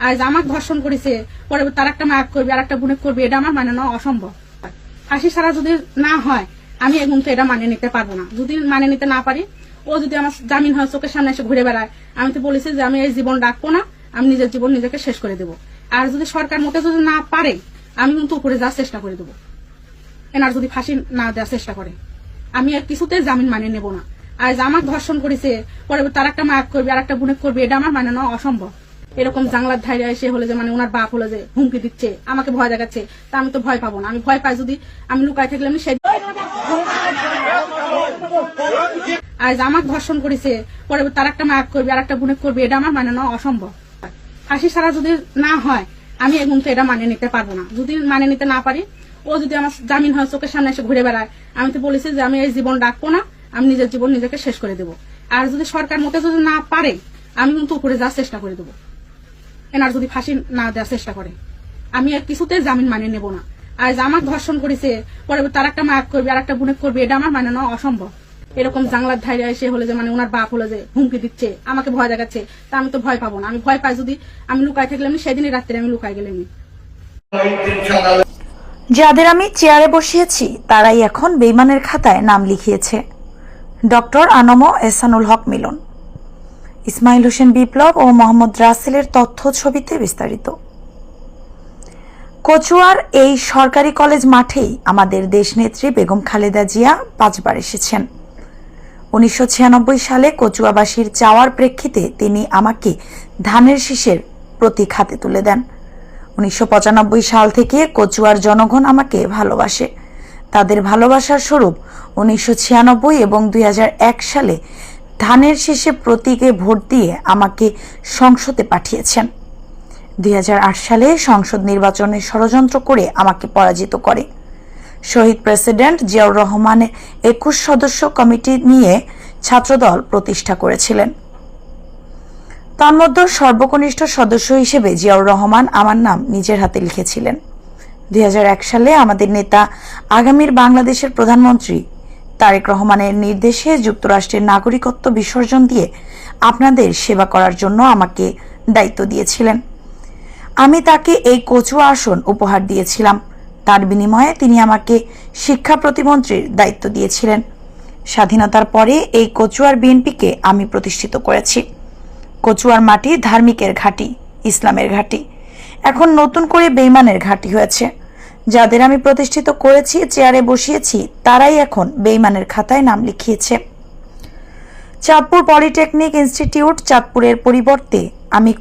আজ আমাকে ধর্ষণ করেছে, পরে তার একটা মায়াক করবে আর একটা বুনেক করবে, এটা আমার মানে নেওয়া অসম্ভব। ফাঁসি ছাড়া যদি না হয় আমি এখন তো এটা মানে নিতে পারবো না। যদি মানে নিতে না পারি, ও যদি আমার জামিন হয় চোখের সামনে এসে ঘুরে বেড়ায়, আমি তো বলেছি যে আমি এই জীবন রাখবো না, আমি নিজের জীবন নিজেকে শেষ করে দেবো। আর যদি সরকার মতে যদি না পারে, আমি কিন্তু উপরে যাওয়ার চেষ্টা করে দেবো। এনার যদি ফাঁসি না দেওয়ার চেষ্টা করে, আমি আর কিছুতে জামিন মানে নেব না। আজ আমাকে ধর্ষণ করেছে, পরে তার একটা মায়াক করবে আর একটা বুনেক করবে, এটা আমার মানে নেওয়া অসম্ভব। এরকম জাংলার ধারে এসে হলে যে মানে ওনার বাপ হলো যে হুমকি দিচ্ছে, আমাকে ভয় দেখাচ্ছে, তা আমি তো ভয় পাবো না। আমি ভয় পাই যদি আমি লুকায় থাকলে আমি সেই। আজ আমাকে ধর্ষণ করেছে, পরে তার একটা মায়াক করবে আর একটা বুনেক করবে, এটা আমার মানে নেওয়া অসম্ভব। ফাঁসি ছাড়া যদি না হয় আমি এখন তো এটা মানে নিতে পারবো না। যদি মানে নিতে না পারি, ও যদি আমার জামিন হয় চোখের সামনে এসে ঘুরে বেড়ায়, আমি তো বলেছি যে আমি এই জীবন রাখবো না, আমি নিজের জীবন নিজেকে শেষ করে দেবো। আর যদি সরকার মতে যদি না পারে, আমি কিন্তু উপরে যাওয়ার চেষ্টা করে দেবো। এনার যদি ফাঁসি না দেওয়ার চেষ্টা করে, আমি আর কিছুতে জামিন মানে নেব না। আজ আমাকে ধর্ষণ করেছে, পরে তার একটা মায়াক করবে আর একটা বুনেক করবে, এটা আমার মানে নেওয়া অসম্ভব। এরকম জাংলার ধারে এসে হলে যে মানে ওনার বাপ হলো যে হুমকি দিচ্ছে, আমাকে ভয় দেখাচ্ছে, তা আমি তো ভয় পাবো না। আমি ভয় পাই যদি আমি লুকায় থাকলে আমি সেদিনই রাত্রে আমি লুকায় গেলে। যাদের আমি চেয়ারে বসিয়েছি তারাই এখন বেঈমানের খাতায় নাম লিখিয়েছে। ডক্টর আনম এহসানুল হক মিলন, ইসমাইল হোসেন বিপ্লব ও মোহাম্মদ রাসেলের তথ্য ছবিতে বিস্তারিত। কচুয়ার এই সরকারি কলেজ মাঠেই আমাদের দেশনেত্রী বেগম খালেদা জিয়া 5 বার এসেছেন। 1996 সালে কচুয়াবাসীর চাওয়ার প্রেক্ষিতে তিনি আমাকে ধানের শীষের প্রতীক হাতে তুলে দেন। 1995 সাল থেকে কচুয়ার জনগণ আমাকে ভালোবাসে। তাদের ভালোবাসার স্বরূপ 1996 এবং 2001 সালে ধানের শীষে প্রতীকে ভোট দিয়ে আমাকে সংসদে পাঠিয়েছেন। 2008 সালে সংসদ নির্বাচনে ষড়যন্ত্র করে আমাকে পরাজিত করে। শহীদ প্রেসিডেন্ট জিয়াউর রহমানের 21 সদস্য কমিটি নিয়ে ছাত্রদল প্রতিষ্ঠা করেছিলেন। তন্মধ্যে সর্বকনিষ্ঠ সদস্য হিসেবে জিয়াউর রহমান আমার নাম নিজের হাতে লিখেছিলেন। 2001 সালে আমাদের নেতা আগামীর বাংলাদেশের প্রধানমন্ত্রী তারেক রহমানের নির্দেশে যুক্তরাষ্ট্রের নাগরিকত্ব বিসর্জন দিয়ে আপনাদের সেবা করার জন্য আমাকে দায়িত্ব দিয়েছিলেন। আমি তাকে এই কচুয়া আসন উপহার দিয়েছিলাম। তার বিনিময়ে তিনি আমাকে শিক্ষা প্রতিমন্ত্রীর দায়িত্ব দিয়েছিলেন। স্বাধীনতার পরে এই কচুয়ার বিএনপিকে আমি প্রতিষ্ঠিত করেছি। কচুয়ার মাটি ধার্মিকের ঘাঁটি, ইসলামের ঘাঁটি, এখন নতুন করে বেঈমানের ঘাঁটি হয়েছে। যাদের আমি প্রতিষ্ঠিত করেছি, চেয়ারে বসিয়েছি, তারাই এখন বেঈমানের খাতায় নাম লিখিয়েছে। চাঁদপুর পলিটেকনিক ইনস্টিটিউট চাঁদপুরের পরিবর্তে আমি